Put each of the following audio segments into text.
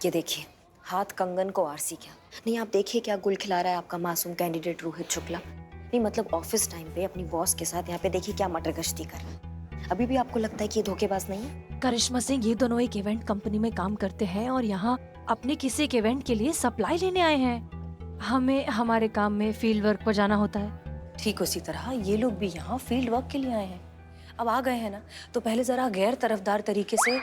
ये देखिए, हाथ कंगन को आरसी क्या। नहीं आप देखिए क्या गुल खिला रहा है आपका मासूम कैंडिडेट रोहित शुक्ला। नहीं मतलब ऑफिस टाइम पे अपनी बॉस के साथ यहाँ पे देखिए क्या मटर गश्ती कर रहा है। अभी भी आपको लगता है कि ये धोखेबाज नहीं है? करिश्मा सिंह, ये दोनों एक इवेंट कंपनी में काम करते हैं और यहाँ अपने किसी एक इवेंट के लिए सप्लाई लेने आए हैं। हमें हमारे काम में फील्ड वर्क पर जाना होता है। ठीक उसी तरह ये लोग भी यहाँ फील्ड वर्क के लिए आए हैं। अब आ गए हैं ना, तो पहले जरा गैर तरफदार तरीके से,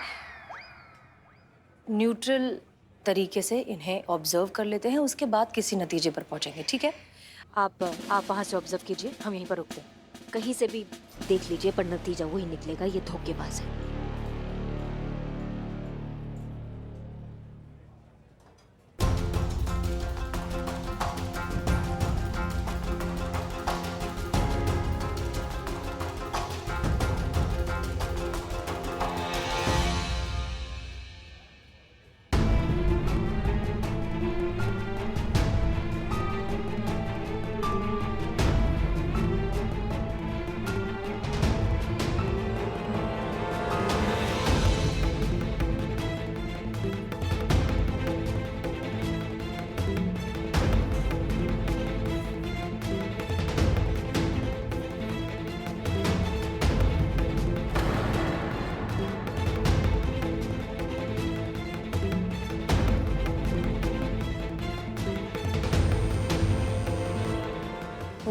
न्यूट्रल तरीके से इन्हें ऑब्जर्व कर लेते हैं, उसके बाद किसी नतीजे पर पहुंचेंगे। ठीक है? आप वहाँ से ऑब्जर्व कीजिए, हम यहीं पर रुकते हैं। कहीं से भी देख लीजिए पर नतीजा वही निकलेगा, ये धोखेबाज है।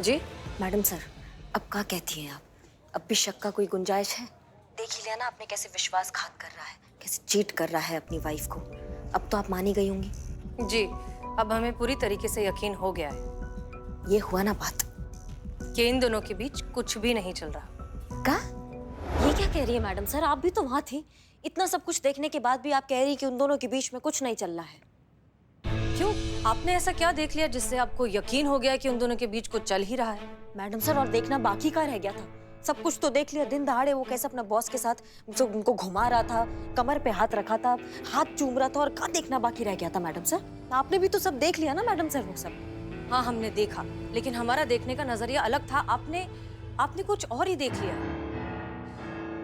जी मैडम सर, अब क्या कहती हैं आप? अब भी शक का कोई गुंजाइश है? देख ही लिया ना आपने कैसे विश्वासघात कर रहा है, कैसे चीट कर रहा है अपनी वाइफ को। अब तो आप मानी गई होंगी। जी, अब हमें पूरी तरीके से यकीन हो गया है ये हुआ ना बात। कि इन दोनों के बीच कुछ भी नहीं चल रहा। का? ये क्या कह रही है मैडम सर? आप भी तो वहां थी। इतना सब कुछ देखने के बाद भी आप कह रही कि उन दोनों के बीच में कुछ नहीं चल रहा है। क्यों? आपने ऐसा क्या देख लिया जिससे आपको यकीन हो गया कि उन दोनों के बीच कुछ चल ही रहा है? मैडम सर, और देखना बाकी का रह गया था। सब कुछ तो देख लिया। दिन दहाड़े वो कैसे अपना बॉस के साथ उनको घुमा रहा था, कमर पे हाथ रखा था, हाथ चूम रहा था, और क्या देखना बाकी रह गया था मैडम सर? आपने भी तो सब देख लिया ना मैडम सर वो सब। हाँ, हमने देखा, लेकिन हमारा देखने का नजरिया अलग था। आपने कुछ और ही देख लिया।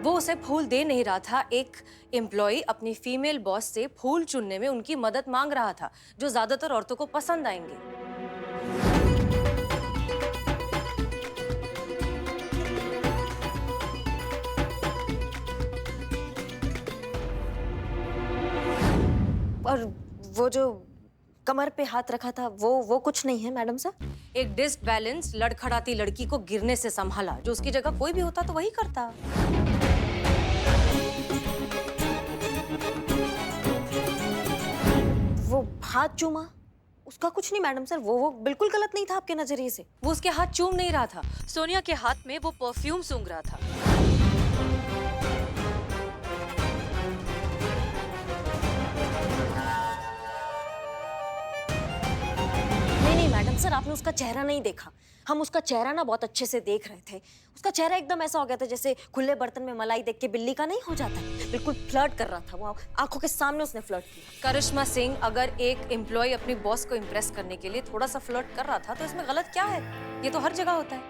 वो उसे फूल दे नहीं रहा था। एक एम्प्लॉय अपनी फीमेल बॉस से फूल चुनने में उनकी मदद मांग रहा था, जो ज्यादातर औरतों को पसंद आएंगे। और वो जो कमर पे हाथ रखा था वो कुछ नहीं है मैडम सर? एक डिसबैलेंस लड़खड़ाती लड़की को गिरने से संभाला, जो उसकी जगह कोई भी होता तो वही करता। वो हाथ चूमा, उसका कुछ नहीं मैडम सर। वो बिल्कुल गलत नहीं था आपके नजरिए से। वो उसके हाथ चूम नहीं रहा था, सोनिया के हाथ में वो परफ्यूम सूंघ रहा था। नहीं मैडम सर, आपने उसका चेहरा नहीं देखा। हम उसका चेहरा ना बहुत अच्छे से देख रहे थे। उसका चेहरा एकदम ऐसा हो गया था जैसे खुले बर्तन में मलाई देख के बिल्ली का नहीं हो जाता। बिल्कुल फ्लर्ट कर रहा था वो, आंखों के सामने उसने फ्लर्ट किया। करिश्मा सिंह, अगर एक एम्प्लॉय अपनी बॉस को इम्प्रेस करने के लिए थोड़ा सा फ्लर्ट कर रहा था तो इसमें गलत क्या है? ये तो हर जगह होता है।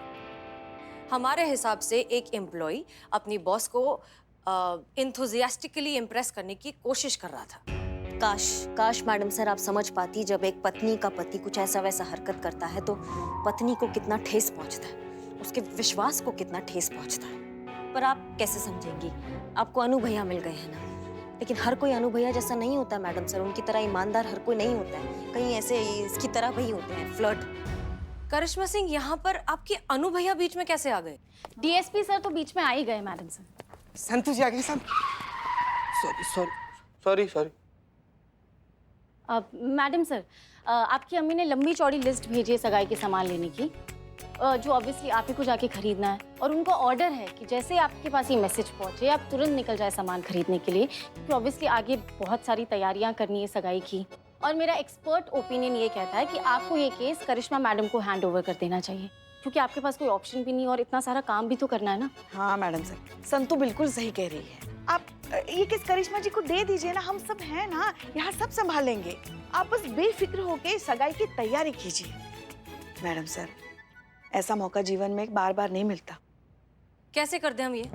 हमारे हिसाब से एक एम्प्लॉय अपनी बॉस को इंथुजियास्टिकली इम्प्रेस करने की कोशिश कर रहा था। काश मैडम सर आप समझ पाती, जब एक पत्नी का पति कुछ ऐसा वैसा हरकत करता है तो पत्नी को कितना ठेस पहुंचता है, उसके विश्वास को कितना ठेस पहुंचता है। पर आप कैसे समझेंगी? आपको अनु भैया मिल गए हैं ना। लेकिन हर कोई अनु भैया जैसा नहीं होता मैडम सर। उनकी तरह ईमानदार हर कोई नहीं होता है। कहीं ऐसे इसकी तरह वही होते हैं, फ्लर्ट। करिश्मा सिंह, यहाँ पर आपके अनु भैया बीच में कैसे आ गए? डीएसपी सर तो बीच में आ ही गए मैडम सर। संतु जी आ गए सब। सॉरी। मैडम सर, आपकी अम्मी ने लंबी चौड़ी लिस्ट भेजी है सगाई के सामान लेने की, जो ऑब्वियसली आप ही को जाके खरीदना है। और उनका ऑर्डर है कि जैसे ही आपके पास ये मैसेज पहुंचे आप तुरंत निकल जाए सामान खरीदने के लिए, क्योंकि ऑब्वियसली आगे बहुत सारी तैयारियां करनी है सगाई की। और मेरा एक्सपर्ट ओपिनियन ये कहता है कि आपको ये केस करिश्मा मैडम को हैंड ओवर कर देना चाहिए, क्योंकि आपके पास कोई ऑप्शन भी नहीं और इतना सारा काम भी तो करना है ना। हाँ मैडम सर, संतु बिल्कुल सही कह रही है। आप ये केस करिश्मा जी को दे दीजिए ना, हम सब हैं ना, यहाँ सब संभाल लेंगे। आप बस बेफिक्र होके सगाई की तैयारी कीजिए। मैडम सर, ऐसा मौका जीवन में बार बार नहीं मिलता। कैसे कर दें हम ये?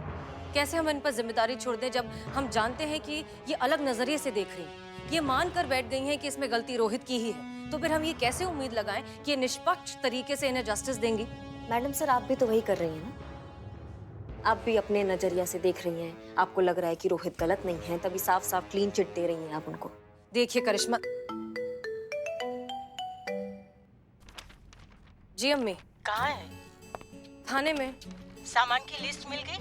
कैसे हम इन पर जिम्मेदारी छोड़ दें जब हम जानते हैं कि ये अलग नजरिए से देख रही हैं, ये मान कर बैठ गई हैं कि इसमें गलती रोहित की ही है, तो फिर हम ये कैसे उम्मीद लगाएं कि ये निष्पक्ष तरीके से इन्हें जस्टिस देंगी? मैडम सर, आप भी तो वही कर रही हैं ना। आप भी अपने नजरिया से देख रही हैं। आपको लग रहा है कि रोहित गलत नहीं है, तभी साफ साफ क्लीन चिट दे रही हैं आप उनको। देखिए करिश्मा जी अम्मी। कहाँ है? थाने में। सामान की लिस्ट मिल गई?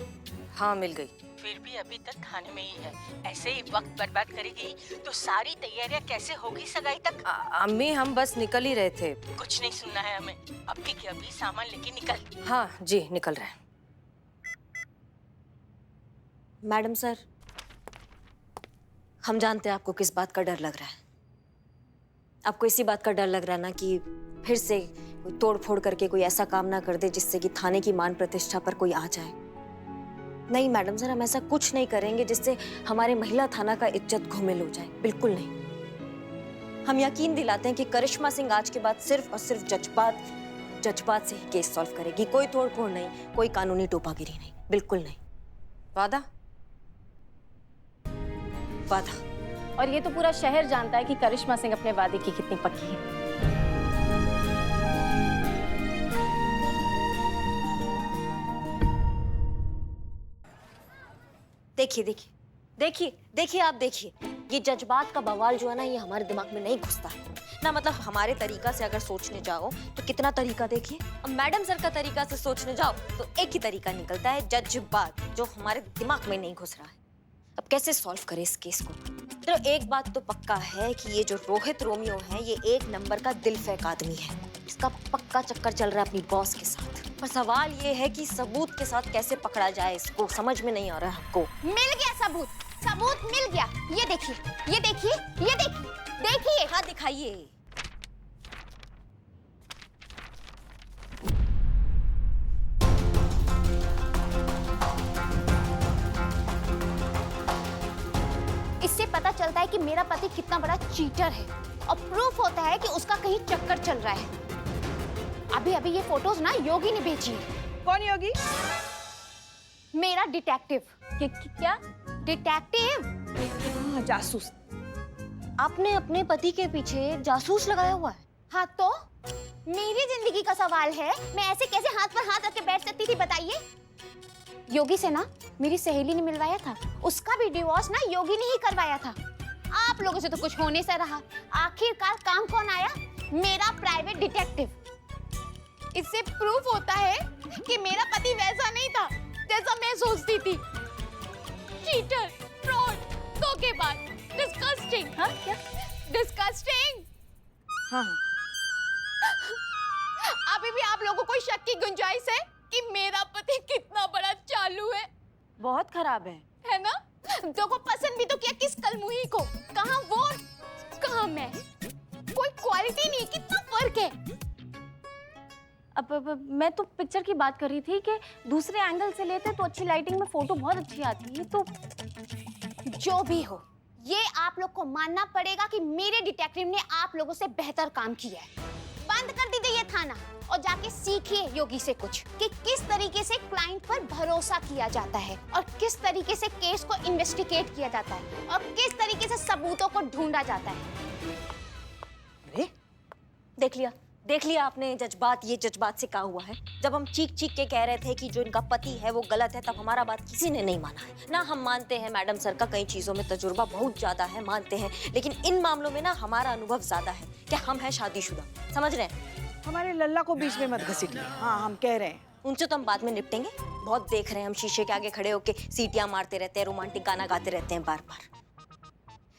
हाँ मिल गई। फिर भी अभी तक थाने में ही है। ऐसे ही वक्त बर्बाद करेगी तो सारी तैयारियां कैसे होगी सगाई तक? अम्मी हम बस निकल ही रहे थे। कुछ नहीं सुनना है हमें। अभी के अभी सामान लेके निकल। हाँ जी निकल रहे हैं। मैडम सर, हम जानते हैं आपको किस बात का डर लग रहा है। आपको इसी बात का डर लग रहा है ना कि फिर से कोई तोड़ फोड़ करके कोई ऐसा काम ना कर दे जिससे कि थाने की मान प्रतिष्ठा पर कोई आ जाए। नहीं मैडम सर, हम ऐसा कुछ नहीं करेंगे जिससे हमारे महिला थाना का इज्जत घुमिल हो जाए, बिल्कुल नहीं। हम यकीन दिलाते हैं कि करिश्मा सिंह आज के बाद सिर्फ और सिर्फ जज्बात से ही केस सॉल्व करेगी। कोई तोड़ फोड़ नहीं, कोई कानूनी टोपागिरी नहीं, बिल्कुल नहीं। वादा? वादा। और ये तो पूरा शहर जानता है कि करिश्मा सिंह अपने वादे की कितनी पक्की है। देखिए आप देखिए, ये जज्बात का बवाल जो है ना, ये हमारे दिमाग में नहीं घुसता है ना। मतलब हमारे तरीका से अगर सोचने जाओ तो कितना तरीका देखिए। अब मैडम सर का तरीका से सोचने जाओ तो एक ही तरीका निकलता है, जज्बात, जो हमारे दिमाग में नहीं घुस रहा है। अब कैसे सॉल्व करें इस केस को? तो एक बात तो पक्का है कि ये जो रोहित रोमियो है, ये एक नंबर का दिल फेंक आदमी है। इसका पक्का चक्कर चल रहा है अपनी बॉस के साथ। पर सवाल ये है कि सबूत के साथ कैसे पकड़ा जाए इसको, समझ में नहीं आ रहा है हमको। मिल गया सबूत मिल गया। ये देखिए, ये देखिए, ये देखिए, देखिए। हाँ दिखाइए। इससे पता चलता है कि मेरा पति कितना बड़ा चीटर है और प्रूफ होता है कि उसका कहीं चक्कर चल रहा है। अभी अभी ये फोटोज ना योगी ने भेजी है। कौन योगी? मेरा डिटेक्टिव। क्या? डिटेक्टिव? हाँ, जासूस। आपने अपने पति के पीछे जासूस लगाया हुआ है? हाँ तो मेरी जिंदगी का सवाल है, मैं ऐसे कैसे हाथ पर हाथ रख के बैठ सकती थी बताइए? योगी से ना मेरी सहेली ने मिलवाया था, उसका भी डिवोर्स ना योगी ने ही करवाया था। आप लोगों से तो कुछ होने से रहा, आखिरकार काम कौन आया? मेरा प्राइवेट डिटेक्टिव। इससे प्रूफ होता है कि मेरा पति वैसा नहीं था जैसा मैं सोचती थी। चीटर, फ्रॉड, धोखेबाज, डिस्गस्टिंग। हाँ क्या? डिस्गस्टिंग। हाँ। अभी भी आप लोगों को शक की गुंजाइश है कि मेरा पति कितना बड़ा चालू है? बहुत खराब है ना? देखो, पसंद भी तो किया किस कलमुही को। कहाँ वो, कहाँ मैं। कोई क्वालिटी नहीं, कितना फर्क है। अब मैं तो पिक्चर की बात कर रही थी कि दूसरे एंगल से लेते तो अच्छी लाइटिंग में फोटो बहुत अच्छी आती है। तो जो भी हो, ये आप लोग को मानना पड़ेगा कि मेरे डिटेक्टिव ने आप लोगों से बेहतर काम किया है। बंद कर दीजिए ये थाना और जाके सीखिए योगी से कुछ कि किस तरीके से क्लाइंट पर भरोसा किया जाता है और किस तरीके से केस को इन्वेस्टिगेट किया जाता है और किस तरीके से सबूतों को ढूंढा जाता है। अरे देख लिया आपने ये जज्बात से क्या हुआ है। जब हम चीख चीख के कह रहे थे कि जो इनका पति है वो गलत है, तब हमारा बात किसी ने नहीं माना है ना। हम मानते हैं मैडम सर का कई चीजों में तजुर्बा बहुत ज्यादा है, मानते हैं, लेकिन इन मामलों में ना हमारा अनुभव ज्यादा है। क्या हम हैं शादीशुदा, समझ रहे हैं? हमारे लल्ला को बीच में मत घसीटिए। हाँ, हम कह रहे हैं उनसे तो हम बाद में निपटेंगे। बहुत देख रहे हैं हम, शीशे के आगे खड़े होके सीटियां मारते रहते हैं, रोमांटिक गाना गाते रहते हैं बार बार।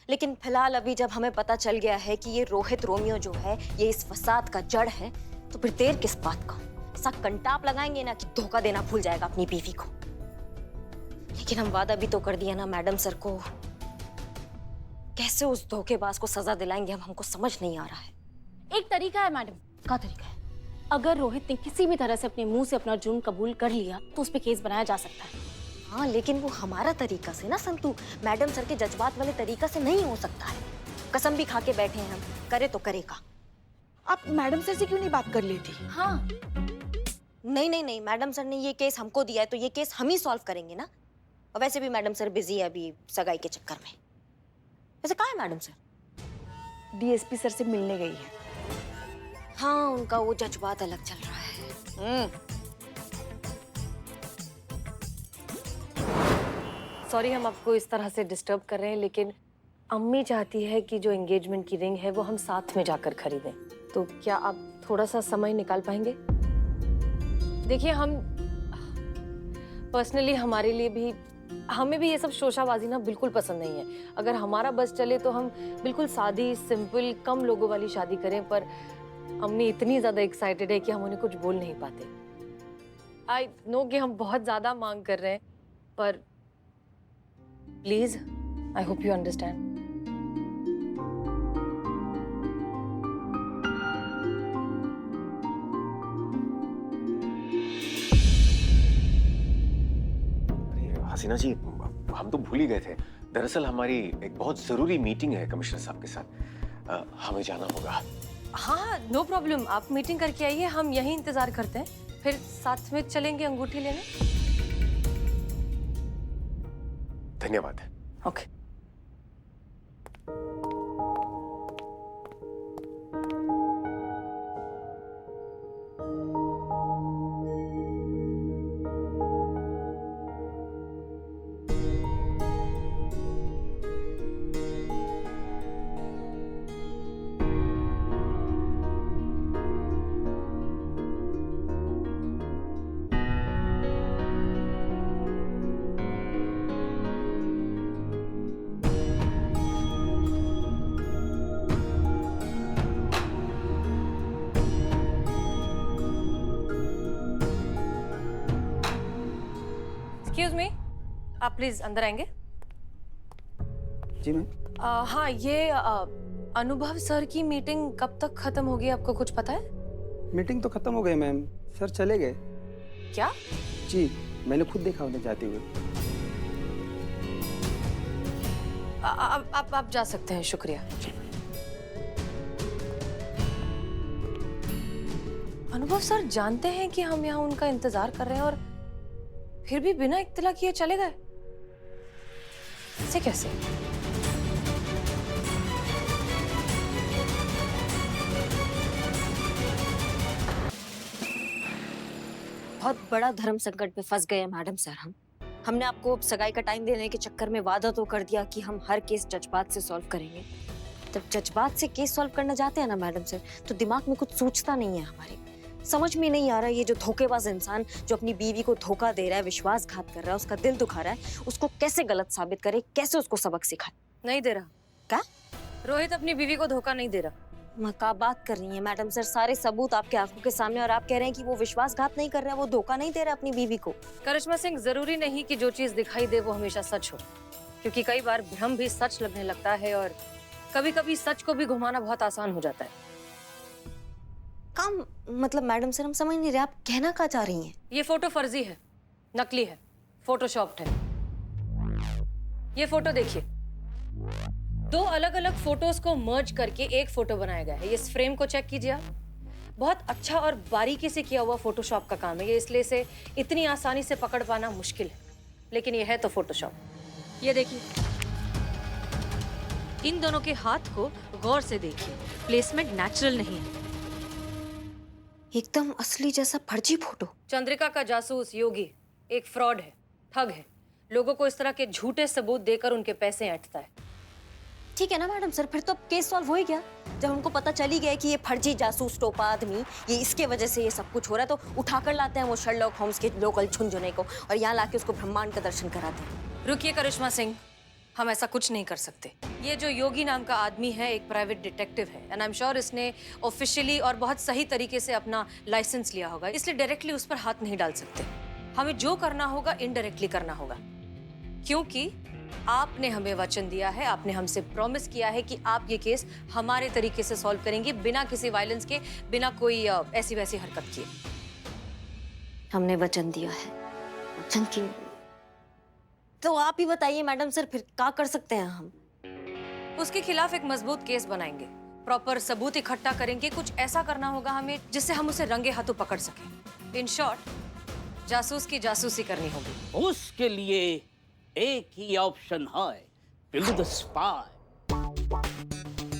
लेकिन फिलहाल अभी जब हमें पता चल गया है कि ये रोहित रोमियो जो है ये इस फसाद का जड़ है, तो फिर देर किस बात का? ऐसा कंटाप लगाएंगे ना कि धोखा देना भूल जाएगा अपनी बीवी को। लेकिन हम वादा भी तो कर दिया ना मैडम सर को। कैसे उस धोखेबाज को सजा दिलाएंगे हम, हमको समझ नहीं आ रहा है। एक तरीका है मैडम। क्या तरीका है? अगर रोहित ने किसी भी तरह से अपने मुंह से अपना जुर्म कबूल कर लिया तो उस पे केस बनाया जा सकता है। हाँ, लेकिन वो हमारा तरीका से ना संतू, मैडम सर के जज्बात वाले तरीका से नहीं हो सकता है। कसम भी खा के बैठे हैं हम, करे तो करेगा। आप मैडम सर से क्यों नहीं बात कर लेती? हाँ, नहीं, मैडम सर ने ये केस हमको दिया है तो ये केस हम ही सॉल्व करेंगे ना। और वैसे भी मैडम सर बिजी है अभी सगाई के चक्कर में। वैसे कहाँ है मैडम सर? डीएसपी सर से मिलने गई है। हाँ, उनका वो जज्बात अलग चल रहा है। सॉरी हम आपको इस तरह से डिस्टर्ब कर रहे हैं, लेकिन अम्मी चाहती है कि जो एंगेजमेंट की रिंग है वो हम साथ में जाकर खरीदें। तो क्या आप थोड़ा सा समय निकाल पाएंगे? देखिए, हम पर्सनली हमारे लिए भी, हमें भी ये सब शोशाबाजी ना बिल्कुल पसंद नहीं है। अगर हमारा बस चले तो हम बिल्कुल सादी, सिंपल, कम लोगों वाली शादी करें, पर अम्मी इतनी ज्यादा एक्साइटेड है कि हम उन्हें कुछ बोल नहीं पाते। आई नो कि हम बहुत ज्यादा मांग कर रहे हैं, पर please, I hope you understand. Hasina ji, हम तो भूल ही गए थे। दरअसल हमारी एक बहुत जरूरी मीटिंग है कमिश्नर साहब के साथ, हमें जाना होगा। हाँ, नो प्रॉब्लम, आप मीटिंग करके आइए, हम यहीं इंतजार करते हैं, फिर साथ में चलेंगे अंगूठी लेने। धन्यवाद। ओके। एक्सक्यूज मी, आप प्लीज अंदर आएंगे? जी मैम। हाँ, ये अनुभव सर की मीटिंग कब तक खत्म होगी, आपको कुछ पता है? मीटिंग तो खत्म हो गई मैम, सर चले गए। क्या? जी, मैंने खुद देखा उन्हें जाते हुए। आप जा सकते हैं, शुक्रिया। अनुभव सर जानते हैं कि हम यहाँ उनका इंतजार कर रहे हैं और फिर भी बिना इत्तला किए चले गए? ऐसे कैसे? बहुत बड़ा धर्म संकट में फंस गए हैं मैडम सर हम। हमने आपको सगाई का टाइम देने के चक्कर में वादा तो कर दिया कि हम हर केस जज्बात से सॉल्व करेंगे। जब जज्बात से केस सॉल्व करना जाते हैं ना मैडम सर, तो दिमाग में कुछ सोचता नहीं है हमारे। समझ में नहीं आ रहा ये जो धोखेबाज इंसान जो अपनी बीवी को धोखा दे रहा है, विश्वासघात कर रहा है, उसका दिल दुखा रहा है, उसको कैसे गलत साबित करे, कैसे उसको सबक सिखाए। नहीं दे रहा। क्या? रोहित अपनी बीवी को धोखा नहीं दे रहा। मैं क्या बात कर रही है मैडम सर, सारे सबूत आपके आंखों के सामने और आप कह रहे हैं कि वो विश्वासघात नहीं कर रहा है, वो धोखा नहीं दे रहा अपनी बीवी को। करिश्मा सिंह, जरूरी नहीं कि जो चीज दिखाई दे वो हमेशा सच हो, क्योंकि कई बार भ्रम भी सच लगने लगता है और कभी कभी सच को भी घुमाना बहुत आसान हो जाता है। काम मतलब मैडम सर हम समझ नहीं रहे आप कहना क्या चाह रही हैं। ये फोटो फर्जी है, नकली है, फोटोशॉप्ड है। ये फोटो देखिए, दो अलग अलग फोटोज को मर्ज करके एक फोटो बनाया गया है। ये इस फ्रेम को चेक कीजिए आप, बहुत अच्छा और बारीकी से किया हुआ फोटोशॉप का काम है ये, इसलिए इसे इतनी आसानी से पकड़ पाना मुश्किल है, लेकिन ये है तो फोटोशॉप। ये देखिए, इन दोनों के हाथ को गौर से देखिए, प्लेसमेंट नेचुरल नहीं है, एकदम असली जैसा फर्जी फोटो। चंद्रिका का जासूस योगी एक फ्रॉड है, ठग है, लोगों को इस तरह के झूठे सबूत देकर उनके पैसे ऐंठता है। ठीक है ना मैडम सर, फिर तो केस सॉल्व हो ही गया। जब हमको पता चली गया कि ये फर्जी जासूस टोपा आदमी, ये इसके वजह से ये सब कुछ हो रहा है, तो उठाकर लाते हैं वो शर्लॉक होम्स के लोकल झुनझुने को और यहाँ लाके उसको ब्रह्मांड का दर्शन कराते हैं। रुकिए करिश्मा सिंह, हम ऐसा कुछ नहीं कर सकते। ये जो योगी नाम का आदमी है एक प्राइवेट डिटेक्टिव है, एंड आई एम श्योर इसने ऑफिशियली और बहुत सही तरीके से अपना लाइसेंस लिया होगा, इसलिए डायरेक्टली उस पर हाथ नहीं डाल सकते। हमें जो करना होगा इनडायरेक्टली करना होगा, क्योंकि आपने हमें वचन दिया है, आपने हमसे प्रॉमिस किया है कि आप ये केस हमारे तरीके से सॉल्व करेंगे, बिना किसी वायलेंस के, बिना कोई ऐसी वैसी हरकत किए। हमने वचन दिया है, वचन क्यों? तो आप ही बताइए मैडम सर, फिर क्या कर सकते हैं हम? उसके खिलाफ एक मजबूत केस बनाएंगे, प्रॉपर सबूत इकट्ठा करेंगे, कुछ ऐसा करना होगा हमें जिससे हम उसे रंगे हाथों पकड़ सकें। इन शॉर्ट, जासूस की जासूसी करनी होगी। उसके लिए एक ही ऑप्शन है, किल द स्पाई।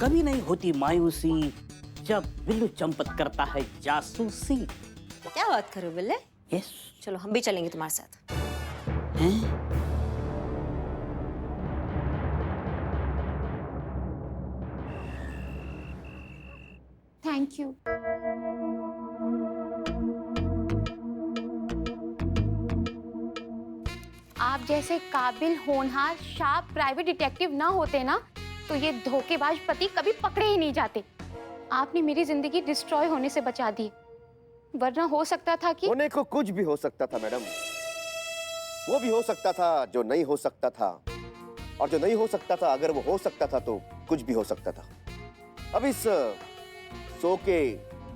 कभी नहीं होती मायूसी जब बिल्लू चंपत करता है जासूसी। क्या बात कर रहे हो बिल्ले? यस। चलो हम भी चलेंगे तुम्हारे साथ। हैं? Thank you. आप जैसे काबिल, होनहार, शार्प प्राइवेट डिटेक्टिव ना होते ना तो ये धोखेबाज पति कभी पकड़े ही नहीं जाते। आपने मेरी जिंदगी डिस्ट्रॉय होने से बचा दी, वरना हो सकता था कि होने को कुछ भी हो सकता था मैडम। वो भी हो सकता था जो नहीं हो सकता था, और जो नहीं हो सकता था अगर वो हो सकता था तो कुछ भी हो सकता था। अब इस 100 के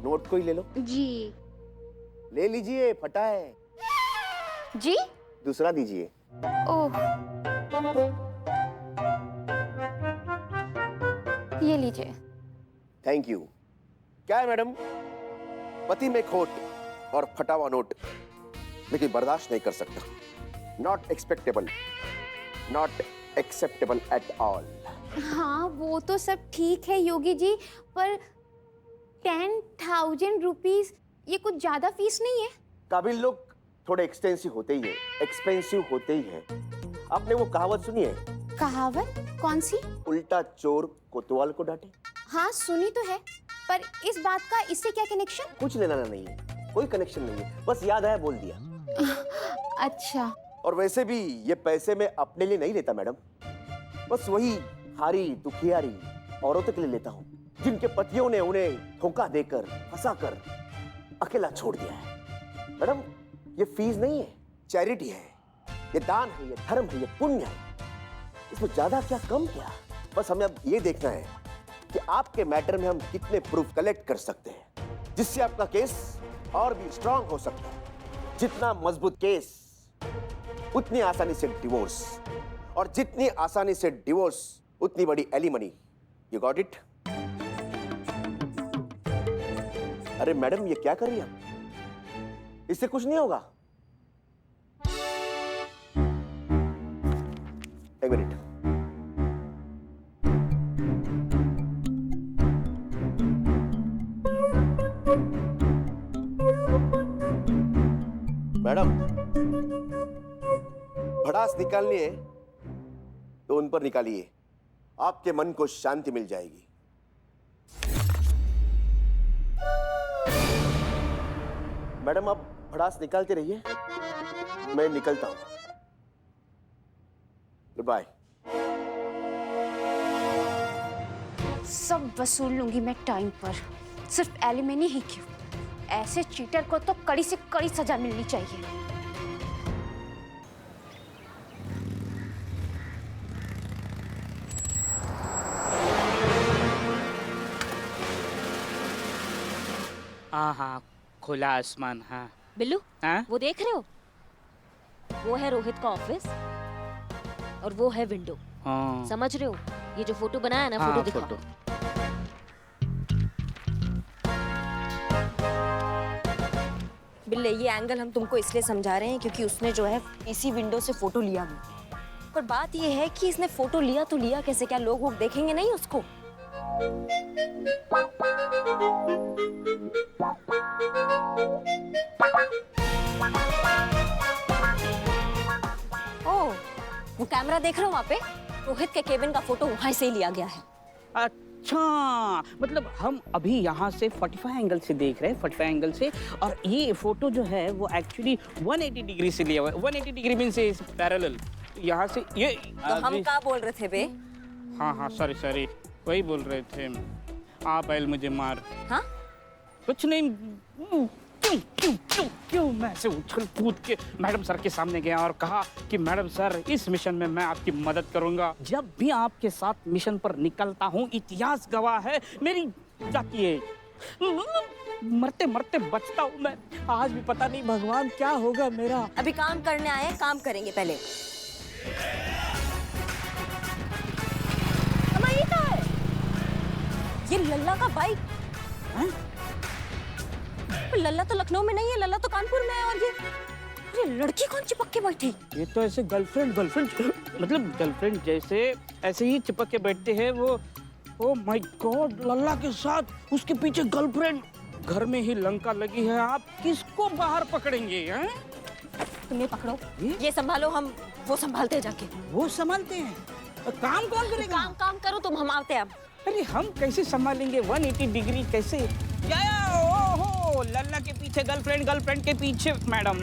नोट को ही ले लो। जी। ले लीजिए, फटा है। जी? दूसरा दीजिए। ओह, ये लीजिए। Thank you. क्या है मैडम, पति में खोट और फटा हुआ नोट लेकिन बर्दाश्त नहीं कर सकता। Not expectable, not acceptable at all. हाँ वो तो सब ठीक है योगी जी, पर 10,000 रुपीज ये कुछ ज्यादा फीस नहीं है? काबिल लोग थोड़े एक्सपेंसिव होते ही है, एक्सपेंसिव होते ही है। आपने वो कहावत सुनी है? कहावत कौन सी? उल्टा चोर कोतवाल को डांटे। हाँ सुनी तो है, पर इस बात का इससे क्या कनेक्शन? कुछ लेना नहीं है, कोई कनेक्शन नहीं है, बस याद आया बोल दिया। अच्छा। और वैसे भी ये पैसे मैं अपने लिए नहीं लेता मैडम, बस वही हारी दुखियारी औरतों के लिए लेता हूँ जिनके पतियों ने उन्हें धोखा देकर, फंसाकर अकेला छोड़ दिया है। मैडम ये फीस नहीं है, चैरिटी है, ये दान है, ये धर्म है, ये पुण्य है। इसमें ज्यादा क्या कम क्या, बस हमें अब ये देखना है कि आपके मैटर में हम कितने प्रूफ कलेक्ट कर सकते हैं जिससे आपका केस और भी स्ट्रांग हो सकता है। जितना मजबूत केस उतनी आसानी से डिवोर्स, और जितनी आसानी से डिवोर्स उतनी बड़ी एलिमनी। You got it? अरे मैडम ये क्या कर रही हैं आप? इससे कुछ नहीं होगा। एक मिनट। मैडम भड़ास निकालनी है तो उन पर निकालिए, आपके मन को शांति मिल जाएगी। मैडम आप भड़ास निकालते रहिए, मैं निकलता हूं। Goodbye. सब वसूल लूंगी मैं टाइम पर, सिर्फ एलिमनी ही क्यों, ऐसे चीटर को तो कड़ी से कड़ी सजा मिलनी चाहिए। हाँ हाँ, खुला आसमान। हाँ बिल्लू, हाँ? वो देख रहे हो? वो है रोहित का ऑफिस और वो है विंडो। हाँ। समझ रहे हो? ये जो फोटो बनाया है ना, हाँ, फोटो दिखाओ। फोटो। बिल्ले ये एंगल हम तुमको इसलिए समझा रहे हैं क्योंकि उसने जो है इसी विंडो से फोटो लिया भी। पर बात ये है कि इसने फोटो लिया तो लिया कैसे? क्या लोग देखेंगे नहीं उसको? ओह, वो कैमरा देख रहे हो वहाँ पे? रोहित के केबिन का फोटो वहाँ से ही लिया गया है। अच्छा, मतलब हम अभी यहाँ से 45 एंगल से देख रहे हैं, 45 एंगल से, और ये फोटो जो है वो एक्चुअली 180 डिग्री से लिया हुआ है। 180 डिग्री मींस इज पैरेलल। यहाँ से ये तो हम क्या बोल रहे थे बे? हाँ हाँ, सॉरी सॉरी, वही बोल रहे थे। आप आयल मुझे मार। हाँ? कुछ नहीं। क्यों क्यों क्यों क्यों मैं ऐसे उछल कूद के मैडम सर के सामने गया और कहा कि मैडम सर इस मिशन में मैं आपकी मदद करूंगा। जब भी आपके साथ मिशन पर निकलता हूँ, इतिहास गवाह है, मेरी जाती है, मरते मरते बचता हूँ मैं। आज भी पता नहीं भगवान क्या होगा मेरा। अभी काम करने आए, काम करेंगे पहले। ये क्या है? ये लल्ला का बाइक है? लल्ला तो लखनऊ में नहीं है, लल्ला तो कानपुर में है। और ये लड़की कौन चिपक के बैठी? ये तो ऐसे गर्लफ्रेंड मतलब गर्लफ्रेंड जैसे ऐसे ही चिपक के बैठते हैं वो। ओ माय गॉड, लल्ला के साथ उसके पीछे गर्लफ्रेंड, घर में ही लंका लगी है। आप किसको बाहर पकड़ेंगे हैं? तुम ये पकड़ो, ये संभालो, हम वो संभालते हैं जाके। वो संभालते हैं? काम कौन करेगा? काम करो तुम, हम आते हैं अब। अरे हम कैसे संभालेंगे 180 डिग्री कैसे? ओहो, लल्ला के पीछे गर्लफ्रेंड, गर्लफ्रेंड के पीछे मैडम।